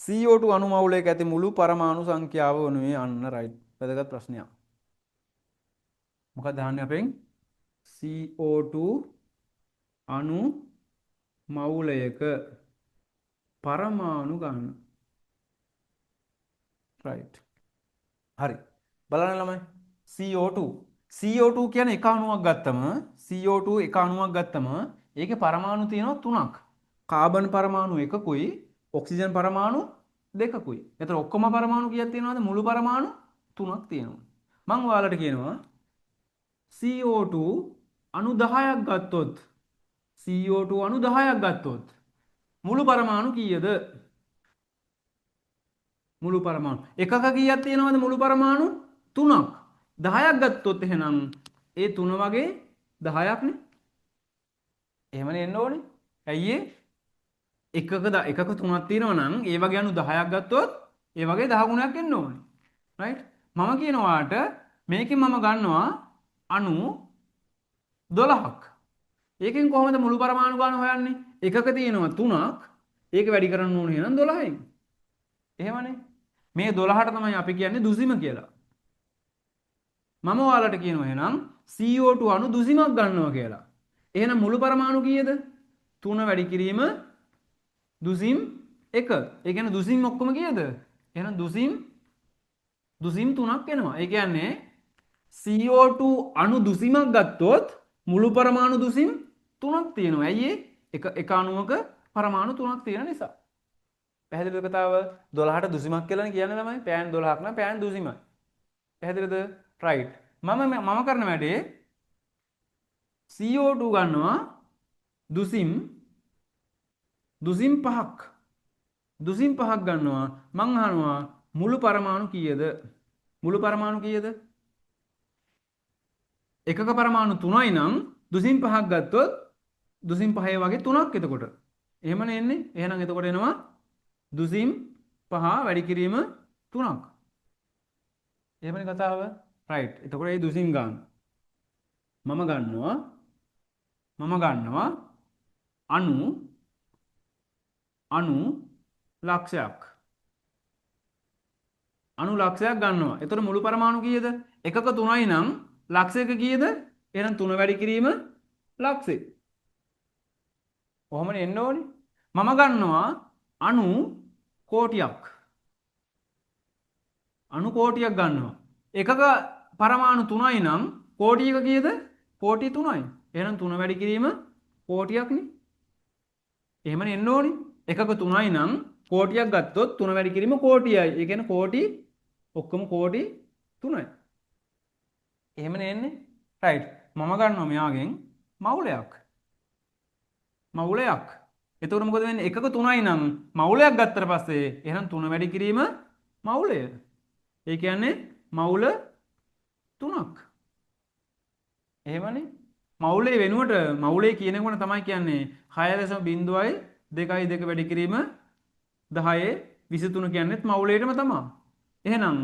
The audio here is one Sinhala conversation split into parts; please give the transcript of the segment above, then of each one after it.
CO2 අණු මවුලයක ඇති මුළු පරමාණු සංඛ්‍යාව වනුයේ අන්න රයිට්. වැදගත් ප්‍රශ්නයක්. මොකක්ද අහන්නේ අපෙන්? CO2 අණු මවුලයක පරමාණු ගන්න. රයිට්. හරි. බලන්න ළමයි. CO2 CO2 කියන්නේ එක අණුවක් ගත්තම CO2 එක අණුවක් ගත්තම ඒකේ පරමාණු තියෙනවා 3ක්. කාබන් පරමාණු එකකුයි ඔක්සිජන් පරමාණු දෙකකුයි. එතකොට ඔක්කොම පරමාණු කීයක් තියෙනවද? මුළු පරමාණු 3ක් තියෙනවා. මම ඔයාලට කියනවා CO2 අණු 10ක් ගත්තොත් CO2 අණු 10ක් ගත්තොත් මුළු පරමාණු කීයද? මුළු පරමාණු එකක කීයක් තියෙනවද? මුළු පරමාණු 3ක්. 10ක් ගත්තොත් එහෙනම් ඒ 3 වගේ 10ක් නේ. එහෙමනේ එන්න ඕනේ. ඇයි ඒ? එකක 3ක් තියෙනවා නම් ඒ වගේ අණු 10ක් ගත්තොත් ඒ වගේ 10 ගුණයක් එන්න ඕනේ. රයිට්? මම කියනවාට මේකෙන් මම ගන්නවා අණු 12ක්. ඒකෙන් කොහොමද මුළු පරමාණු ගාන හොයන්නේ? එකක තියෙනවා 3ක්. ඒක වැඩි කරන්න ඕනේ එහෙනම් 12න්. එහෙමනේ. මේ 12ට තමයි අපි කියන්නේ දුසිම කියලා. මම ඔයාලට කියනවා එහෙනම් CO2 අණු දුසිමක් ගන්නවා කියලා. එහෙනම් මුළු පරමාණු කීයද? 3 වැඩි කිරීම දුසිම් 1. ඒ කියන්නේ දුසිම් ඔක්කොම කීයද? එහෙනම් දුසිම් 3ක් එනවා. ඒ කියන්නේ CO2 අණු දුසිමක් ගත්තොත් මුළු පරමාණු දුසිම් 3ක් තියෙනවා. ඇයි ඒ? එක අණුවක පරමාණු 3ක් තියෙන නිසා. පැහැදිලිද කතාව? 12ට දුසිමක් කියලා කියන්නේ ළමයි. පෑන් 12ක් නම් පෑන් දුසිමයි. පැහැදිලිද? රයිට්. මම කරන වැඩේ CO2 ගන්නවා දුසිම් 5ක්. දුසිම් 5ක් ගන්නවා. මං අහනවා මුළු පරමාණු කීයද? මුළු පරමාණු කීයද? එකක පරමාණු 3යි නම් දුසිම් 5ක් ගත්තොත් දුසිම් 5 වගේ 3ක් එතකොට. එහෙමනේ එන්නේ. එහෙනම් එතකොට එනවා දුසිම් 5 වැඩි කිරීම 3ක්. එහෙමනේ කතාව. රයිට්. එතකොට මේ දුසිම් ගන්න. මම ගන්නවා අණු ලක්ෂයක්. අණු ලක්ෂයක් ගන්නවා. එතකොට මුළු පරමාණු කීයද? එකක 3යි නම් ලක්ෂයක කීයද? එහෙනම් 3 වැඩි කිරීම ලක්ෂය. කොහොමද එන්න ඕනේ? මම ගන්නවා අණු කෝටියක්. අණු කෝටියක් ගන්නවා. එකක පරමාණු 3යි නම් කෝටියක කීයද? කෝටි 3යි. එහෙනම් 3 වැඩි කිරීම කෝටියක්නේ. එහෙමනේ එන්න ඕනේ. එකක 3යි නම් කෝටියක් ගත්තොත් 3 වැඩි කිරීම කෝටියයි. ඒ කියන්නේ කෝටි ඔක්කොම කෝටි 3යි. එහෙමනේ එන්නේ. රයිට්. මම ගන්නවා මෙයාගෙන් මවුලයක්. එතකොට මොකද වෙන්නේ? එකක 3යි නම් මවුලයක් ගත්තට පස්සේ එහෙනම් 3 වැඩි කිරීම මවුලය. ඒ කියන්නේ මවුල 3ක්. එහෙමනේ. මවුලේ වෙනුවට මවුලේ කියනකොට තමයි කියන්නේ 6.02 වැඩි කිරීම 10 23 කියන්නේත් මවුලේටම තමයි. එහෙනම්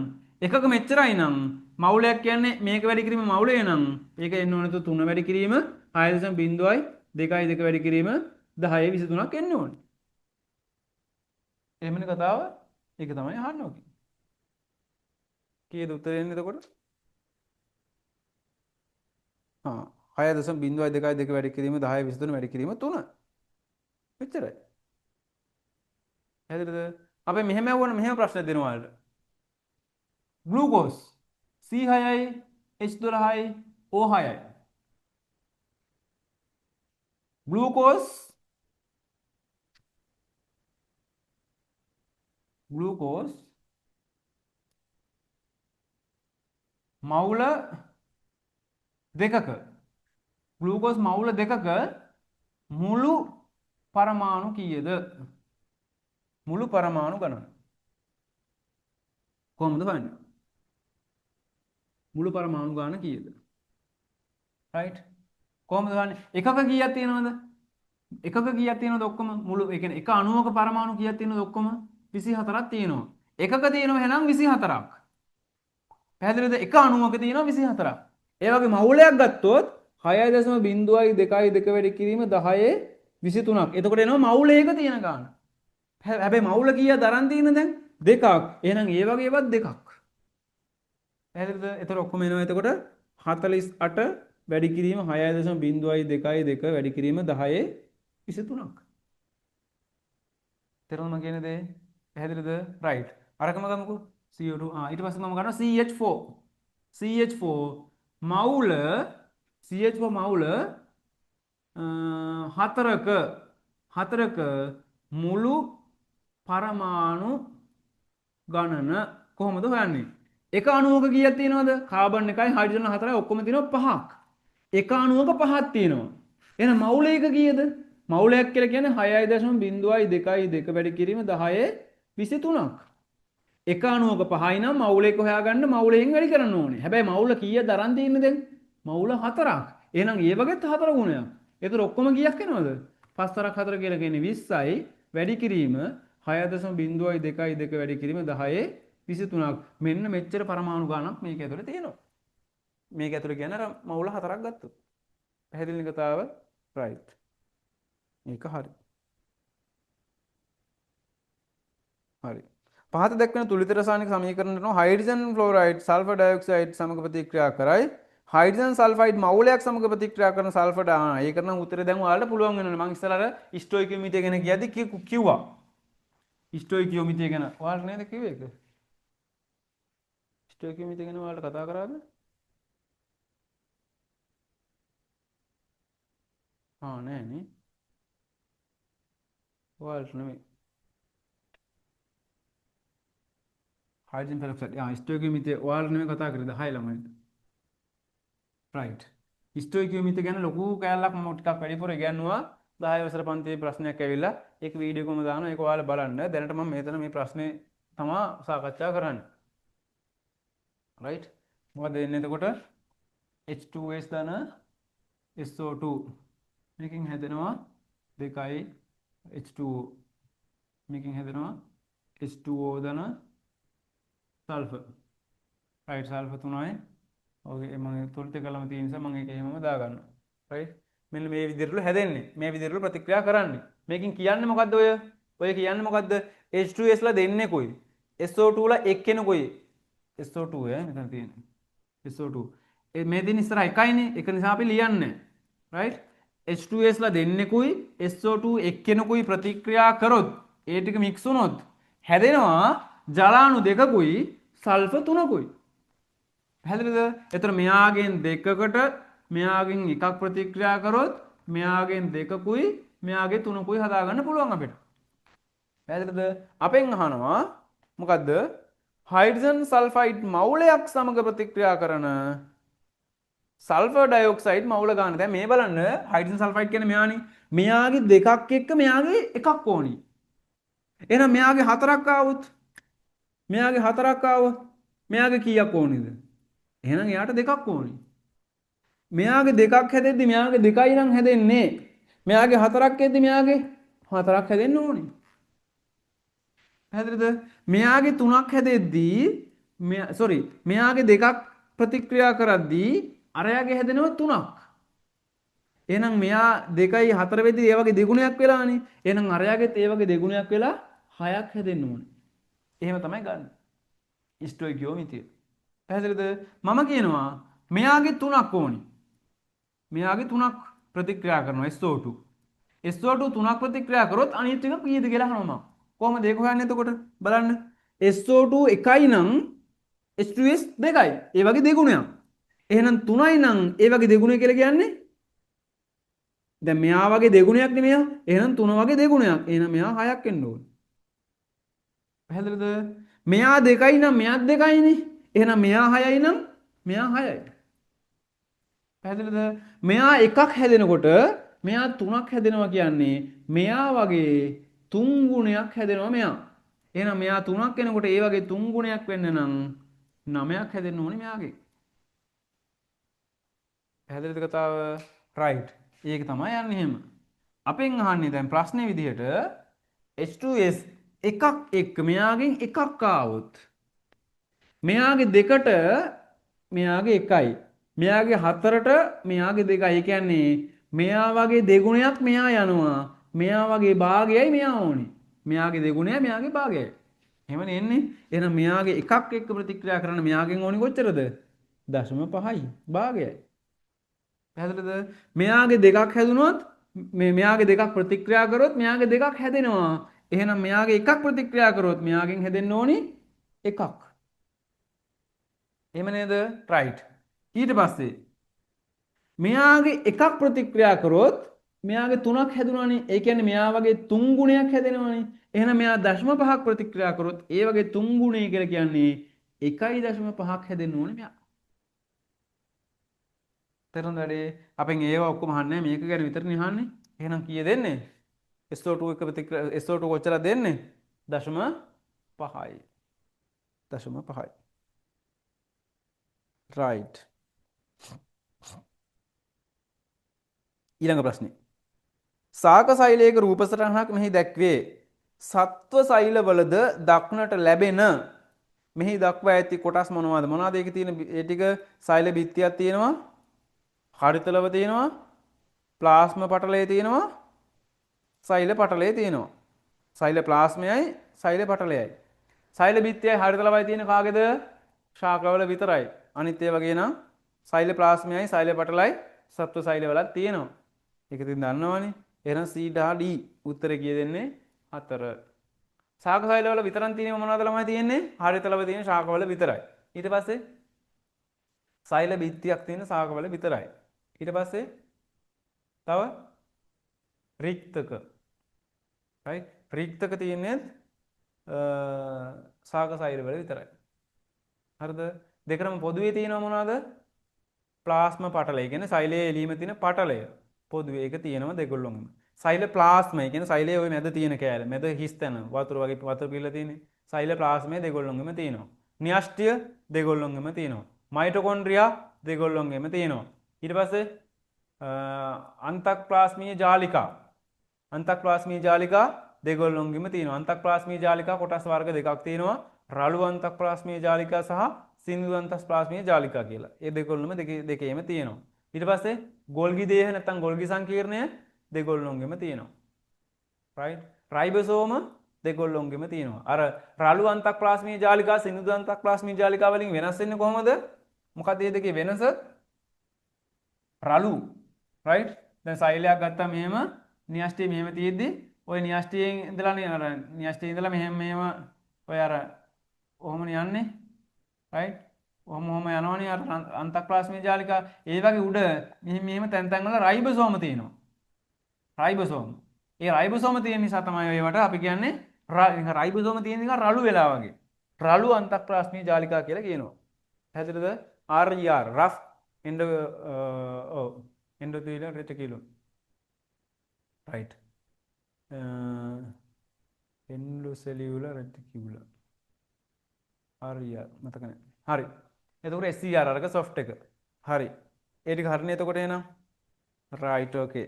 එකක මෙච්චරයි නම් මවුලයක් කියන්නේ මේක වැඩි කිරීම මවුලය නම් ඒක එන්න ඕනේ 3 වැඩි කිරීම 6.02 වැඩි කිරීම 10 23ක් එන්න ඕනේ. එහෙමනේ කතාව. ඒක තමයි අහන්න ඕනේ. කීයද උත්තරේ එන්නේ එතකොට? 6.02 වැඩි කිරීම 10 23 වැඩි කිරීම 3. මෙච්චරයි. හරිද? අපි මෙහෙම යවන්න මෙහෙම ප්‍රශ්න දෙනවා ඔයාලට. ග්ලූකෝස් C6යි H12යි O6යි. ග්ලූකෝස් මවුල දෙකක මුළු පරමාණු කීයද? මුළු පරමාණු ගණන. කොහොමද හොයන්නේ? මුළු පරමාණු ගාන කීයද? රයිට්. කොහොමද හොයන්නේ? එකක කීයක් තියෙනවද? ඔක්කොම මුළු ඒ කියන්නේ එක අණුවක පරමාණු කීයක් තියෙනවද ඔක්කොම? 24ක් තියෙනවා. එකක තියෙනවා එහෙනම් 24ක්. පැහැදිලිද? එක අණුවක තියෙනවා 24ක්. ඒ වගේ මවුලයක් ගත්තොත් 6.02 වැඩි කිරීම 10 23ක්. එතකොට එනවා මවුලයක තියෙන ගාන. හැබැයි මවුල කීයද අරන් තියෙන්නේ දැන්? දෙකක්. එහෙනම් ඒ වගේ ඒවත් දෙකක්. පැහැදිලිද? එතකොට ඔක්කොම එනවා එතකොට 48 වැඩි කිරීම 6.02 වැඩි කිරීම 10.23ක්. තේරුණා මම කියන දේ? පැහැදිලිද? රයිට්. අරකම ගමුකෝ. CO2 ඊට පස්සේ මම ගන්නවා CH4. CH4 මවුල CH4 මවුල හතරක මුළු පරමාණු ගණන කොහොමද හොයන්නේ? එක අණුවක කීයක් තියෙනවද? කාබන් එකයි හයිඩ්‍රජන් හතරයි ඔක්කොම තියෙනවා පහක්. එක අණුවක පහක් තියෙනවා. එහෙනම් මවුලයක කීයද? මවුලයක් කියලා කියන්නේ 6.02 වැඩි කිරීම 10.23ක්. එක අණුවක පහයි නම් මවුලයක හොයාගන්න මවුලයෙන් වැඩි කරන්න ඕනේ. හැබැයි මවුල කීයද අරන් තියෙන්නේ දැන්? මවුල 4ක්. එහෙනම් ඒ වගේත් 4 ගුණයක්. ඒතර ඔක්කොම කීයක් එනවද? 5 කියලා කියන්නේ 20යි වැඩි කිරීම 6.02 වැඩි කිරීම 10.23ක්. මෙන්න මෙච්චර පරමාණු ගණනක් මේක ඇතුලේ තියෙනවා. මේක ඇතුලේ කියන්නේ අර මවුල 4ක් ගත්තොත්. පැහැදිලි කතාව? රයිට්. මේක හරි. හරි. පහත දැක්වෙන තුලිත රසායනික සමීකරණයට හයිඩ්‍රජන් ෆ්ලෝරයිඩ් සල්ෆර් ඩයොක්සයිඩ් සමග ප්‍රතික්‍රියා කරයි. හයිඩ්‍රජන් සල්ෆයිඩ් මවුලයක් සමග ප්‍රතික්‍රියා කරන සල්ෆර් ඒක නම් උත්තරේ දැන් ඔයාලට පුළුවන් වෙනවනේ. මම ඉස්සරහට ස්ටොයිකියෝමීටර් ගැන කියද්දි කිව්වා. ස්ටොයිකියෝමීටර් ගැන ඔයාලට නේද කිව්වේ ඒක? ස්ටොයිකියෝමීටර් ගැන ඔයාලට කතා කරාද? නෑ නේ. ඔයාලට නෙමෙයි. හයිඩ්‍රජන් පෙරොක්සයිඩ් ස්ටොයිකියෝමීටර් ඔයාලට නෙමෙයි කතා කරේ 10 ළමයිට. රයිට්. ස්ටොයිකියෝමීටර් ගැන ලොකු කැලලක් මම ටිකක් වැඩිපුර ඉගෙනුවා. 10 වසර පන්තියේ ප්‍රශ්නයක් ඇවිල්ලා ඒක වීඩියෝ එකම දානවා. ඒක ඔයාලා බලන්න. දැනට මම මෙතන මේ ප්‍රශ්නේ තමයි සාකච්ඡා කරන්නේ. රයිට්. මොකද එන්නේ එතකොට H2S ධන SO2 මේකෙන් හැදෙනවා 2යි H2O මේකෙන් හැදෙනවා H2O ධන සල්ෆර්. Right sulphur 3යි. ඔගේ මම තුලිත කළම තියෙන නිසා මම ඒක එහෙමම දාගන්නවා. රයිට්. මෙන්න මේ විදිහට හැදෙන්නේ. මේ විදිහට ප්‍රතික්‍රියා කරන්නේ. මේකෙන් කියන්නේ මොකද්ද ඔය? ඔය කියන්නේ මොකද්ද? H2S ලා දෙන්නේ කොයි? SO2 ලා එක්කෙනෙකුයි. SO2 මෙතන තියෙන්නේ. SO2. මේ දෙන ඉස්සරහ එකයිනේ. ඒක නිසා අපි ලියන්නේ. රයිට්. H2S ලා දෙන්නෙකුයි SO2 එක්කෙනෙකුයි ප්‍රතික්‍රියා කරොත් ඒ ටික මික්ස් වුණොත් හැදෙනවා ජලාණු දෙකකුයි සල්ෆර් තුනකුයි. පැහැදිලිද? එතකොට මෙයාගෙන් දෙකකට මෙයාගෙන් එකක් ප්‍රතික්‍රියා කරොත් මෙයාගෙන් දෙකකුයි මෙයාගේ තුනකුයි හදාගන්න පුළුවන් අපිට. පැහැදිලිද? අපෙන් අහනවා මොකද්ද? හයිඩ්‍රජන් සල්ෆයිඩ් මවුලයක් සමග ප්‍රතික්‍රියා කරන සල්ෆර් ඩයොක්සයිඩ් මවුල ගන්න. දැන් මේ බලන්න හයිඩ්‍රජන් සල්ෆයිඩ් කියන්නේ මෙයානේ. මෙයාගේ දෙකක් එක්ක මෙයාගේ එකක් ඕනි. එහෙනම් මෙයාගේ හතරක් ආවොත් මෙයාගේ හතරක් ආවොත් මෙයාගේ කීයක් ඕනිද? එහෙනම් එයාට දෙකක් ඕනි. මෙයාගේ දෙකක් හැදෙද්දි මෙයාගේ දෙකයි නම් හැදෙන්නේ. මෙයාගේ හතරක් හැදෙද්දි මෙයාගේ හතරක් හැදෙන්න ඕනි. පැහැදිලිද? මෙයාගේ තුනක් හැදෙද්දී මෙයාගේ දෙකක් ප්‍රතික්‍රියා කරද්දී අරයාගේ හැදෙනවා තුනක්. එහෙනම් මෙයා 2යි 4 වෙද්දී ඒ වගේ දෙගුණයක් වෙලානේ. එහෙනම් අරයාගෙත් ඒ වගේ දෙගුණයක් වෙලා 6ක් හැදෙන්න ඕනේ. එහෙම තමයි ගන්න. ස්ටොයිකියෝමීටර්. පැහැදිලිද? මම කියනවා මෙයාගේ තුනක් ඕනි. මෙයාගේ තුනක් ප්‍රතික්‍රියා කරනවා SO2. SO2 තුනක් ප්‍රතික්‍රියා කරොත් අනිත් එක කීයද කියලා අහනවා මම. කොහොමද ඒක හොයන්නේ එතකොට? බලන්න. SO2 එකයි නම් H2S දෙකයි. ඒ වගේ දෙගුණයක්. එහෙනම් 3යි නම් ඒ වගේ දෙගුණය කියලා කියන්නේ දැන් මෙයා වගේ දෙගුණයක් නේ මෙයා. එහෙනම් 3 වගේ දෙගුණයක්. එහෙනම් මෙයා 6ක් එන්න ඕනේ. පැහැදිලිද? මෙයා 2යි නම් මෙයාත් 2යිනේ. එහෙනම් මෙයා 6යි නම් මෙයා 6යි. පැහැදිලිද? මෙයා එකක් හැදෙනකොට මෙයා 3ක් හැදෙනවා කියන්නේ මෙයා වගේ 3 ගුණයක් හැදෙනවා මෙයා. එහෙනම් මෙයා 3ක් වෙනකොට ඒ වගේ 3 ගුණයක් වෙන්න නම් 9ක් හැදෙන්න ඕනේ මෙයාගේ. පැහැදිලිද කතාව? රයිට්. ඒක තමයි යන්නේ එහෙම. අපෙන් අහන්නේ දැන් ප්‍රශ්නේ විදිහට H2S එකක් එක්ක මෙයාගෙන් එකක් ආවොත් මෙයාගේ දෙකට මෙයාගේ එකයි මෙයාගේ හතරට මෙයාගේ දෙකයි. ඒ කියන්නේ මෙයා වගේ දෙගුණයක් මෙයා යනවා. මෙයා වගේ භාගයයි මෙයා ඕනේ. මෙයාගේ දෙගුණය මෙයාගේ භාගයයි. එහෙමනේ එන්නේ. එහෙනම් මෙයාගේ එකක් එක්ක ප්‍රතික්‍රියා කරන්න මෙයාගෙන් ඕනි කොච්චරද? 0.5යි භාගයයි. පැහැදිලිද? මෙයාගේ දෙකක් හැදුනොත් මෙයාගේ දෙකක් ප්‍රතික්‍රියා කරොත් මෙයාගේ දෙකක් හැදෙනවා. එහෙනම් මෙයාගේ එකක් ප්‍රතික්‍රියා කරොත් මෙයාගෙන් හැදෙන්න ඕනි එකක්. එහෙම නේද? රයිට්. ඊට පස්සේ මෙයාගේ එකක් ප්‍රතික්‍රියා කරොත් මෙයාගේ තුනක් හැදුනානේ. ඒ කියන්නේ මෙයා වගේ තුන් ගුණයක් හැදෙනවානේ. එහෙනම් මෙයා 0.5ක් ප්‍රතික්‍රියා කරොත් ඒ වගේ තුන් ගුණය කියලා කියන්නේ 1.5ක් හැදෙන්න ඕනේ මෙයා. තේරුණාද වැඩේ? අපෙන් ඒව ඔක්කොම අහන්නේ මේක ගැන විතරනේ අහන්නේ. එහෙනම් කීය දෙන්නේ? SO2 එක ප්‍රතික්‍රියා SO2 කොච්චරද දෙන්නේ? 0.5යි. 0.5යි. right. ඊළඟ ප්‍රශ්නේ. සාක සෛලයක රූප සටහනක් මෙහි දැක්වේ. සත්ව සෛලවලද දක්නට ලැබෙන මෙහි දක්වා ඇති කොටස් මොනවද? මොනවද ඒකේ තියෙන ඒ ටික? සෛල බිත්තියක් තියෙනවා, හරිතලව තියෙනවා, ප්ලාස්ම පටලය තියෙනවා, සෛල පටලය තියෙනවා. සෛල ප්ලාස්මයයි සෛල පටලයයි. සෛල බිත්තියයි හරිතලවයි තියෙන කාගේද? ශාකවල විතරයි. අනිත් ඒ වගේ නම් සෛල ප්ලාස්මයයි සෛල පටලයි සත්ව සෛලවලත් තියෙනවා. ඒක ඉතින් දන්නවනේ. එහෙනම් C D උත්තරේ කීය දෙන්නේ? 4. ශාක සෛලවල විතරක් තියෙනව මොනවද ළමයි තියෙන්නේ? හරිතලව තියෙන ශාකවල විතරයි. ඊට පස්සේ සෛල බිත්තියක් තියෙන ශාකවල විතරයි. ඊට පස්සේ තව රික්තක. right? රික්තක තියෙන්නේ ශාක සෛලවල විතරයි. හරිද? දෙකම පොදුවේ තියෙනව මොනවද? ප්ලාස්ම පටලය. කියන්නේ සෛලයේ එළීම තියෙන පටලය. පොදුවේ ඒක තියෙනවා දෙගොල්ලොන්ගම. සෛල ප්ලාස්මය කියන්නේ සෛලයේ ওই මැද තියෙන කෑල්ල. මැද හිස් තැන වතුර වගේ වතුර පිරලා තියෙන්නේ. සෛල ප්ලාස්මය දෙගොල්ලොන්ගම තියෙනවා. න්‍යෂ්ටිය දෙගොල්ලොන්ගම තියෙනවා. මයිටොකොන්ඩ්‍රියා දෙගොල්ලොන්ගම තියෙනවා. ඊට පස්සේ අන්තක්ප්ලාස්මීය ජාලිකා. අන්තක්ප්ලාස්මීය ජාලිකා දෙගොල්ලොන්ගම තියෙනවා. අන්තක්ප්ලාස්මීය ජාලිකා කොටස් වර්ග දෙකක් තියෙනවා. රළු අන්තක්ප්ලාස්මීය ජාලිකා සහ සිනිඳු අන්තක්ප්ලාස්මීය ජාලිකා කියලා. ඒ දෙගොල්ලොම දෙකේම තියෙනවා. ඊට පස්සේ ගොල්ගි දේහ නැත්නම් ගොල්ගි සංකීර්ණය දෙගොල්ලොන්ගෙම තියෙනවා. right? රයිබෝසෝම දෙගොල්ලොන්ගෙම තියෙනවා. අර රළු අන්තක්ප්ලාස්මීය ජාලිකා සිනිඳු අන්තක්ප්ලාස්මීය ජාලිකා වලින් වෙනස් වෙන්නේ කොහොමද? මොකක්ද මේ දෙකේ වෙනස? රළු right? දැන් සෛලයක් ගත්තා මෙහෙම න්‍යෂ්ටිය මෙහෙම තියෙද්දි ඔය න්‍යෂ්ටියෙන් ඉඳලානේ අර න්‍යෂ්ටියේ ඉඳලා මෙහෙම ඔය අර ඔහොමනේ යන්නේ right? ඔහොම යනවනේ අර අන්තක්ප්ලාස්මීය ජාලිකා. ඒ වගේ උඩ මෙහෙම තැන් තැන් වල රයිබෝසෝම තියෙනවා. රයිබෝසෝම. ඒ රයිබෝසෝම තියෙන නිසා තමයි ඒවට අපි කියන්නේ රයිබෝසෝම තියෙන නිකන් රළු වෙලා වගේ. රළු අන්තක්ප්ලාස්මීය ජාලිකා කියලා කියනවා. හැදෙන්නද? RER rough endothelial reticulum. right. endocellular reticulum. RER මතක නැහැ. හරි. එතකොට SCR අරක soft එක. හරි. ඒ ටික හරිනේ එතකොට එහෙනම්. right okay.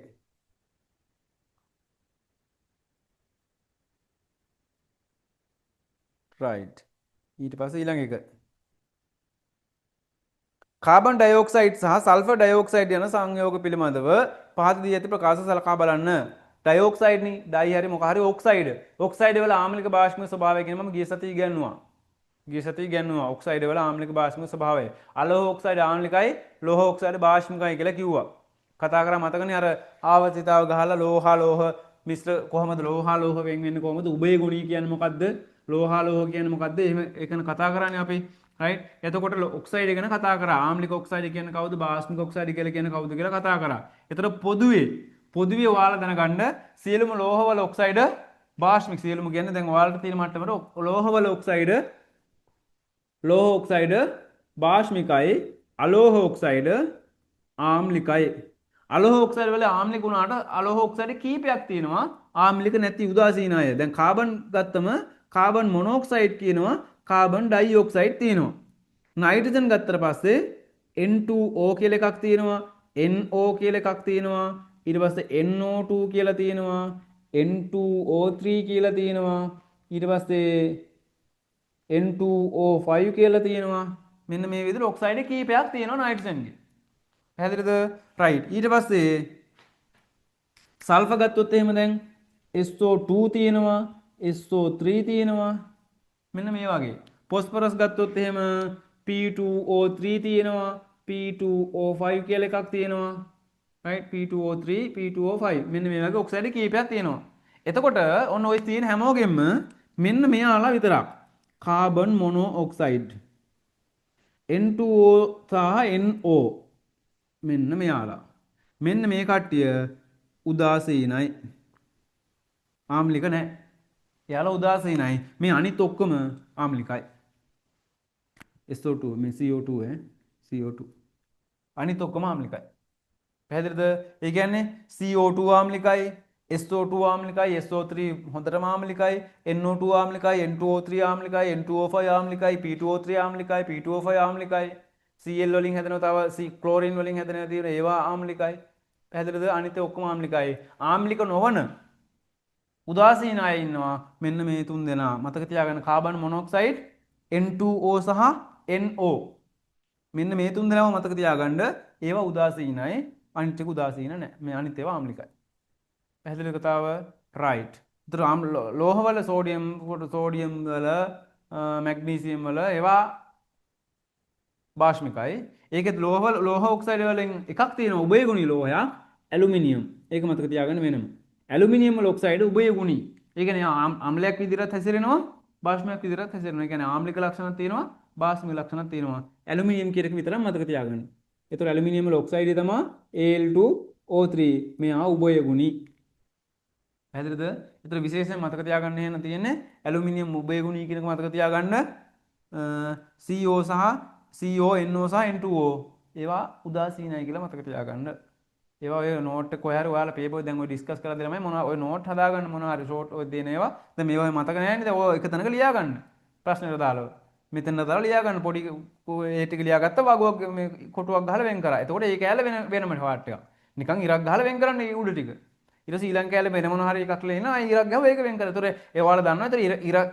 right. ඊට පස්සේ ඊළඟ එක. කාබන් ඩයොක්සයිඩ් සහ සල්ෆර් ඩයොක්සයිඩ් යන සංයෝග පිළිබඳව පහත දී ඇති ප්‍රකාශ සලකා බලන්න. ඩයොක්සයිඩ් නේ ඩයි හරි මොක හරි ඔක්සයිඩ්. ඔක්සයිඩ් වල ආම්ලික භාෂ්මීය ස්වභාවය කියන මම ගිය සතියේ ඉගෙනුවා. ඔක්සයිඩ් වල ආම්ලික භාෂ්මික ස්වභාවය. අලෝහ ඔක්සයිඩ් ආම්ලිකයි, ලෝහ ඔක්සයිඩ් භාෂ්මිකයි කියලා කිව්වා. කතා කරා මතකනේ අර ආවර්තිතාව ගහලා ලෝහ මිශ්‍ර කොහමද ලෝහ වෙන් වෙන්නේ කොහමද? උභය ගුණී කියන්නේ මොකද්ද? ලෝහ කියන්නේ මොකද්ද? එහෙම ඒකන කතා කරන්නේ අපි. right? එතකොට ඔක්සයිඩ් ගැන කතා කරා. ආම්ලික ඔක්සයිඩ් කියන්නේ කවුද? භාෂ්මික ඔක්සයිඩ් කියලා කියන්නේ කවුද කියලා කතා කරා. එතකොට පොදුවේ ඔයාලා දැනගන්න සියලුම ලෝහවල ඔක්සයිඩ් භාෂ්මික සියලුම කියන්නේ දැන් ඔයාලට තියෙන මට්ටමට ලෝහවල ඔක්සයිඩ් ලෝහ ඔක්සයිඩ් භාෂ්මිකයි, අලෝහ ඔක්සයිඩ් ආම්ලිකයි. අලෝහ ඔක්සයිඩ් වල ආම්ලික වුණාට අලෝහ ඔක්සයිඩ් කීපයක් තියෙනවා ආම්ලික නැති උදාසීන අය. දැන් කාබන් ගත්තම කාබන් මොනොක්සයිඩ් කියනවා, කාබන් ඩයිऑක්සයිඩ් තියෙනවා. නයිට්‍රජන් ගත්තට පස්සේ N2O කියලා එකක් තියෙනවා, NO කියලා එකක් තියෙනවා, ඊට පස්සේ NO2 කියලා තියෙනවා, N2O3 කියලා තියෙනවා, ඊට පස්සේ N2O5 කියලා තියෙනවා. මෙන්න මේ විදිහට ඔක්සයිඩ් කීපයක් තියෙනවා නයිට්‍රජන්ගේ. පැහැදිලිද? right. ඊට පස්සේ සල්ෆර් ගත්තොත් එහෙම දැන් SO2 තියෙනවා, SO3 තියෙනවා. මෙන්න මේ වගේ. ෆොස්ෆරස් ගත්තොත් එහෙම P2O3 තියෙනවා. P2O5 කියලා එකක් තියෙනවා. right P2O3 P2O5 මෙන්න මේ වගේ ඔක්සයිඩ් කීපයක් තියෙනවා. එතකොට ඔන්න ඔය තියෙන හැමෝගෙම මෙන්න මෙයාලා විතරක් කාබන් මොනෝऑක්සයිඩ් N2O සහ NO මෙන්න මෙයාලා. මෙන්න මේ කට්ටිය උදාසීනයි. ආම්ලික නැහැ. එයාලා උදාසීනයි. මේ අනිත් ඔක්කොම ආම්ලිකයි. SO2 මේ CO2 CO2 අනිත් ඔක්කොම ආම්ලිකයි. පැහැදිලිද? ඒ කියන්නේ CO2 ආම්ලිකයි, SO2 ආම්ලිකයි, SO3 හොඳටම ආම්ලිකයි, NO2 ආම්ලිකයි, N2O3 ආම්ලිකයි, N2O5 ආම්ලිකයි, P2O3 ආම්ලිකයි, P2O5 ආම්ලිකයි, Cl වලින් හැදෙනවා තව ක්ලෝරින් වලින් හැදෙනවා තියෙන ඒවා ආම්ලිකයි. පැහැදිලිද? අනිත් ඔක්කොම ආම්ලිකයි. ආම්ලික නොවන උදාසීන අය ඉන්නවා. මෙන්න මේ තුන් දෙනා මතක තියාගන්න කාබන් මොනොක්සයිඩ්, N2O සහ NO. මෙන්න මේ තුන් දෙනාම මතක තියාගන්න. ඒවා උදාසීනයි. අනිත් එක උදාසීන නැහැ. මේ අනිත් ඒවා ආම්ලිකයි. පැහැදිලි කතාව රයිට්. ඒතර ලෝහවල සෝඩියම් වල මැග්නීසියම් වල ඒවා භාෂ්මිකයි. ඒකෙත් ලෝහ ඔක්සයිඩ් වලින් එකක් තියෙනවා උභයගුණී ලෝහයක් ඇලුමිනියම්. ඒක මතක තියාගන්න වෙනම. ඇලුමිනියම් වල ඔක්සයිඩ් උභයගුණී. ඒ කියන්නේ අම්ලයක් විදිහට හැසිරෙනවා භාෂ්මයක් විදිහට හැසිරෙනවා. ඒ කියන්නේ ආම්ලික ලක්ෂණක් තියෙනවා භාෂ්මික ලක්ෂණක් තියෙනවා. ඇලුමිනියම් කියන එක විතරක් මතක තියාගන්න. ඒතර ඇලුමිනියම් වල ඔක්සයිඩ් තමයි Al2O3 මෙයා උභයගුණී. පැහැදිලිද? ඒතර විශේෂයෙන් මතක තියාගන්න එහෙම තියෙන්නේ ඇලුමිනියම් උභයගුණී කියන එක මතක තියාගන්න. CO සහ CO NO සහ N2O ඒවා උදාසීනයි කියලා මතක තියාගන්න. ඒවා ඔය නෝට් එක කොහේ හරි ඔයාලා පේපර් දැන් ඔය ඩිස්කස් කරලා දෙලා මම මොනවා ඔය නෝට් හදාගන්න මොනවා හරි ෂෝට් ඔය දෙන ඒවා දැන් මේවා මතක නැහැ නේද? ඔය එක තැනක ලියා ගන්න. ප්‍රශ්නෙට දාලා මෙතන දාලා ලියා ගන්න පොඩි ඒ ටික ලියාගත්ත වගුවක් මේ කොටුවක් ගහලා වෙන් කරා. එතකොට ඒ කෑල්ල වෙනම පාට් එකක්. නිකන් ඉරක් ගහලා වෙන් කරන්න ඒ උඩ ටික. ඊට පස්සේ ඊළඟ කෑල්ල වෙන මොනවා හරි එකක් ලේනවා. ඉරක් ගහුවා ඒක වෙන් කරා. ඒතකොට ඒ ඔයාලා දන්නවා. ඒතර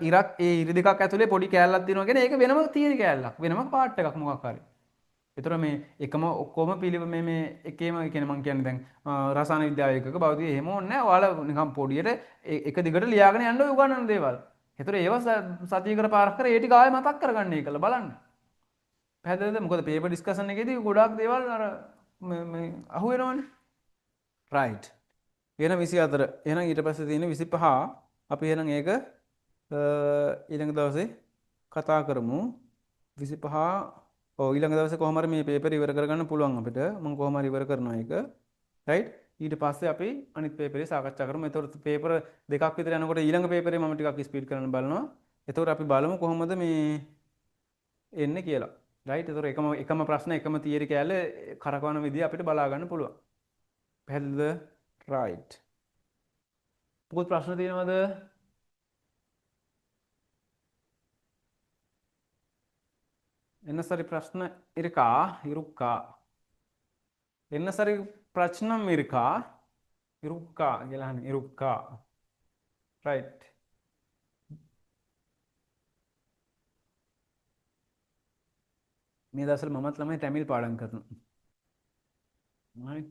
ඉරක් ඒ ඉරි දෙකක් ඇතුලේ පොඩි කෑල්ලක් තියෙනවා කියන්නේ ඒක වෙනම තියෙන කෑල්ලක්. වෙනම පාට් එකක් මොකක් හරි. ඒතර මේ එකම ඔක්කොම පිළිව මේ එකේම කියන්නේ මම කියන්නේ දැන් රසායන විද්‍යාව එකක භෞතික එහෙම ඕනේ නැහැ. ඔයාලා නිකන් පොඩියට එක දිගට ලියාගෙන යන්න ඔය උගන්නන දේවල්. ඒතර ඒව සතියකට පාරක් කර ඒ ටික ආයෙ මතක් කරගන්න ඒකලා බලන්න. පැහැදිලිද? මොකද පේපර් ඩිස්කෂන් එකේදී ගොඩාක් දේවල් අර මේ අහු වෙනවනේ. රයිට්. එහෙනම් 24. එහෙනම් ඊට පස්සේ තියෙන 25 අපි එහෙනම් ඒක ඊළඟ දවසේ කතා කරමු. 25 ඔව් ඊළඟ දවසේ කොහොම හරි මේ පේපර් ඉවර කරගන්න පුළුවන් අපිට. මම කොහොම හරි ඉවර කරනවා ඒක. රයිට්. ඊට පස්සේ අපි අනිත් පේපරේ සාකච්ඡා කරමු. එතකොට පේපර් දෙකක් විතර යනකොට ඊළඟ පේපරේ මම ටිකක් ස්පීඩ් කරන්න බලනවා. එතකොට අපි බලමු කොහොමද මේ එන්නේ කියලා. රයිට්. එතකොට එකම ප්‍රශ්න එකම තියරි කැලේ කරකවන විදිය අපිට බලා ගන්න පුළුවන්. පැහැදිලිද? රයිට්. මොකද ප්‍රශ්න තියෙනවද? என்ன சரி பிரச்சனை இருக்கா இருக்கா என்ன சரி பிரச்சனம் இருக்கா இருக்கா කියලා இருக்கா right මේ දවස්වල මමත් ළමයි තමිල් පාඩම් කරනවා right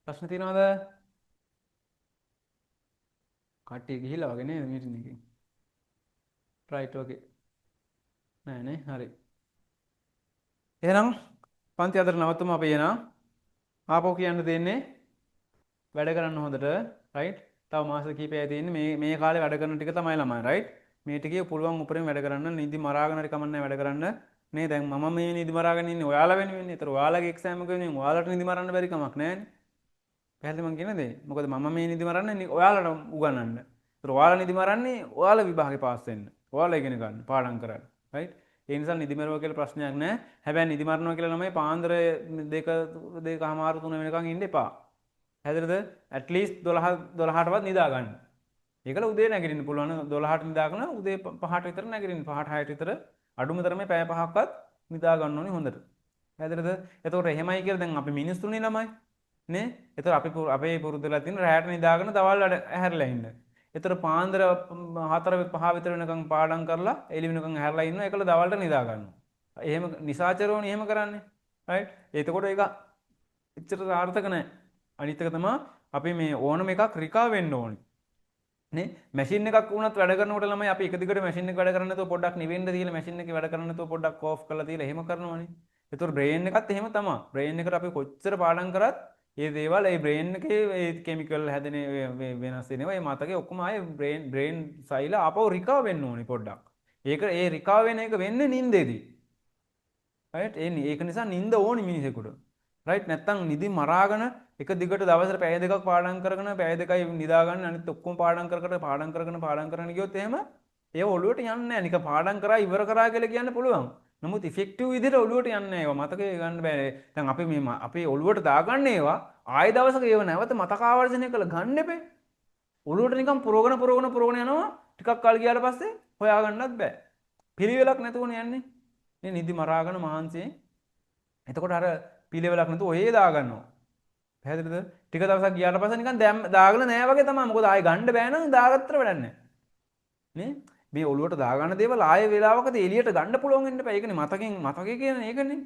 ප්‍රශ්න තියෙනවද කට්ටිය ගිහිල්ලා වගේ නේද මීටින් එකේ right okay නෑ නේ හරි එහෙනම් පන්ති අතර නවත්තමු අපි එනවා ආපහු කියන්න දෙන්නේ වැඩ කරන්න හොඳට රයිට් තව මාස කිහිපයක් තියෙන්නේ මේ කාලේ වැඩ කරන ටික තමයි ළමයි රයිට් මේ ටිකේ පුළුවන් උපරිම වැඩ කරන්න නිදි මරාගෙන හරි කමන්නේ වැඩ කරන්න නේ දැන් මම මේ නිදි මරාගෙන ඉන්නේ ඔයාලා වෙනුවෙන් නේ. ඒතර ඔයාලගේ එක්සෑම් එක වෙනුවෙන් ඔයාලට නිදි මරන්න බැරි කමක් නෑනේ. පැහැදිලි මං කියන දේ. මොකද මම මේ නිදි මරන්නේ ඔයාලට උගන්වන්න. ඒතර ඔයාලා නිදි මරන්නේ ඔයාලා විභාගේ පාස් වෙන්න. ඔයාලා ඉගෙන ගන්න පාඩම් කරන්න. රයිට් ඒ නිසා නිදි මරුවා කියලා ප්‍රශ්නයක් නෑ. හැබැයි නිදි මරනවා කියලා ළමයි පාන්දර 2:00 3 වෙනකන් ඉන්න එපා. හැදෙරද? at least 12ටවත් නිදා ගන්න. ඒකල උදේ නැගිටින්න පුළුවන්. 12ට නිදාගෙන උදේ 5ට විතර නැගිටින්න. 5ට 6ට විතර අඩුම තරමේ පැය 5ක්වත් නිදා ගන්න ඕනේ හොඳට. හැදෙරද? එතකොට එහෙමයි කියලා දැන් අපි මිනිස්සුනේ ළමයි. නේ? එතකොට අපේ පුරුදුලා තියෙන රැයට නිදාගෙන දවල් ඇහැරලා ඉන්න. එතර පාන්දර 4 5 විතර වෙනකන් පාඩම් කරලා එළි වෙනකන් ඇහැරලා ඉන්නවා. ඒකල දවල්ට නිදා ගන්නවා. එහෙම නිසාචරෝනේ එහෙම කරන්නේ. රයිට්? එතකොට ඒක එච්චර සාර්ථක නැහැ. අනිත් එක තමයි අපි මේ ඕනම එකක් රිකා වෙන්න ඕනේ. නේ මැෂින් එකක් වුණත් වැඩ කරනකොට ළමයි අපි එක දිගට මැෂින් එක වැඩ කරන්නේ නැතුව පොඩ්ඩක් නිවෙන්න දීලා මැෂින් එකේ වැඩ කරන්නේ නැතුව පොඩ්ඩක් ඕෆ් කරලා දීලා එහෙම කරනවනේ. ඒතකොට බ්‍රේන් එකත් එහෙම තමයි. බ්‍රේන් එකට අපි කොච්චර පාඩම් කරත් ඒ දේවල් ඒ බ්‍රේන් එකේ ඒ කෙමිකල් හැදෙන වෙනස් වෙනවා. ඒ මතකේ ඔක්කොම ආයේ බ්‍රේන් සයිල ආපහු රිකවර් වෙන්න ඕනේ පොඩ්ඩක්. ඒක රිකවර් වෙන එක වෙන්නේ නිින්දේදී. රයිට් ඒක නිසා නිින්ද ඕනි මිනිහෙකුට. රයිට් නැත්තම් නිදි මරාගෙන එක දිගට දවසට පැය දෙකක් පාඩම් කරගෙන පැය දෙකයි නිදාගන්න අනිත් ඔක්කොම පාඩම් කරගෙන ගියොත් එහෙම ඒව ඔළුවට යන්නේ නැහැ. නික පාඩම් කරා ඉවර කරා කියලා කියන්න පුළුවන්. නමුත් ඉෆෙක්ටිව් විදිහට ඔළුවට යන්නේ නැහැ. ඒවා මතකේ ගන්න බෑ. දැන් අපි මේ අපේ ඔළුවට දාගන්න ඒවා ආයෙ දවසක ඒව නැවත මතක ආවර්ජනය කරලා ගන්න එපේ. ඔළුවට නිකන් පුරවගෙන යනවා. ටිකක් කල් ගියාට පස්සේ හොයාගන්නත් බෑ. පිළිවෙලක් නැතුවනේ යන්නේ. මේ නිදි මරාගෙන මහන්සියෙන්. එතකොට අර පිළිවෙලක් නැතුව ඔයේ දාගන්නවා. පැහැදිලිද? ටික දවසක් ගියාට පස්සේ නිකන් දාගල නෑ වගේ තමයි. මොකද ආයෙ ගන්න බෑ නම් දාගත්තට වැඩක් නෑ. නේ? මේ ඔළුවට දාගන්න දේවල් ආයෙ වෙලාවකදී එළියට ගන්න පුළුවන් වෙන්න බෑ. ඒකනේ මතකේ කියන්නේ ඒකනේ.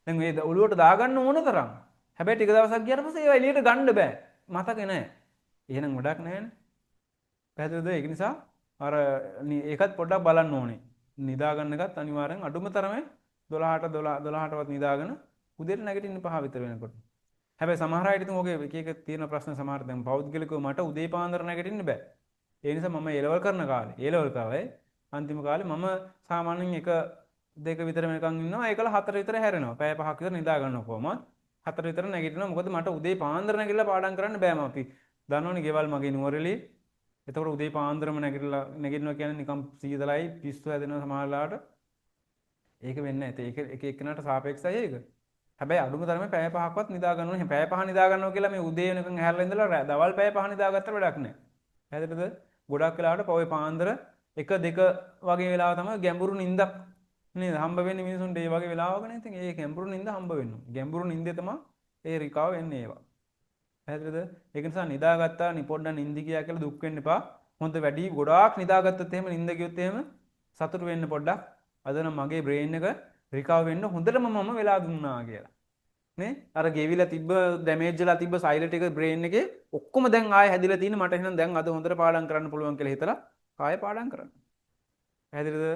දැන් මේ ඔළුවට දාගන්න ඕන තරම්. හැබැයි ටික දවසක් ගියාට පස්සේ ඒවා එළියට ගන්න බෑ. මතකේ නෑ. එහෙනම් වැඩක් නෑනේ. පැහැදිලිද? ඒක නිසා අර ඒකත් පොඩ්ඩක් බලන්න ඕනේ. නිදා ගන්න එකත් අනිවාර්යෙන් අඩුම තරමේ 12ටවත් නිදාගෙන උදේට නැගිටින්න 5 විතර වෙනකොට. හැබැයි සමහර අයට ඉතින් ඔගේ එක තියෙන ප්‍රශ්න සමහර දැන් පෞද්ගලිකව මට උදේ පාන්දර නැගිටින්න බෑ. ඒ නිසා මම A-level කරන කාලේ A-level කාලේ අන්තිම කාලේ මම සාමාන්‍යයෙන් 1-2 විතර වෙනකන් ඉන්නවා. ඒකල 4 විතර හැරෙනවා. පැය 5ක් විතර නිදා ගන්නවා කොහොමද? 4 විතර නැගිටිනවා. මොකද මට උදේ පාන්දර නැගිටලා පාඩම් කරන්න බෑ. මම අපි දන්නවනේ ගෙවල් මගේ නුවරඑළියේ. එතකොට උදේ පාන්දරම නැගිටිනවා කියන්නේ නිකන් සීතලයි පිස්සු හැදෙනවා සමහරලාට. ඒක වෙන්නේ නැහැ. ඒක එක එක්කෙනාට සාපේක්ෂයි ඒක. හැබැයි අඩුම තරමේ පැය 5ක්වත් නිදා ගන්න ඕනේ. පැය 5 නිදා ගන්නවා කියලා මේ උදේ වෙනකන් ඇහැරලා ඉඳලා දවල් පැය 5 නිදාගත්තට වැඩක් නැහැ. පැහැදිලිද? ගොඩක් වෙලාවට පොයේ පාන්දර 1 2 වගේ වෙලාව තමයි ගැඹුරු නිින්දක් නේද හම්බ වෙන්නේ මිනිසුන්ට. ඒ වගේ වෙලාවක නේ ඉතින් ඒ ගැඹුරු නිින්ද හම්බ වෙනවා. ගැඹුරු නිින්දේ තමයි ඒ රිකවර් වෙන්නේ ඒවා. පැහැදිලිද? ඒක නිසා නිදාගත්තා නිපොඩ්ඩක් නිින්දි ගියා කියලා දුක් වෙන්න එපා. හොඳ වැඩි ගොඩාක් නිදාගත්තොත් එහෙම නිින්ද ගියොත් එහෙම සතුටු වෙන්න පොඩ්ඩක්. අද නම් මගේ බ්‍රේන් එක රිකවර් වෙන්න හොඳටම මම වෙලා දුන්නා කියලා. නේ? අර ගෙවිලා තිබ්බ ඩැමේජ් වෙලා තිබ්බ සයිලන්ට් එක බ්‍රේන් එකේ ඔක්කොම දැන් ආයෙ හැදිලා තියෙන මට එහෙනම් දැන් අද හොඳට පාඩම් කරන්න පුළුවන් කියලා හිතලා ආයෙ පාඩම් කරන්න. පැහැදිලිද?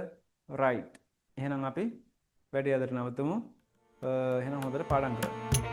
රයිට්. එහෙනම් අපි වැඩි අදට නවතුමු. එහෙනම් හොඳට පාඩම් කරන්න.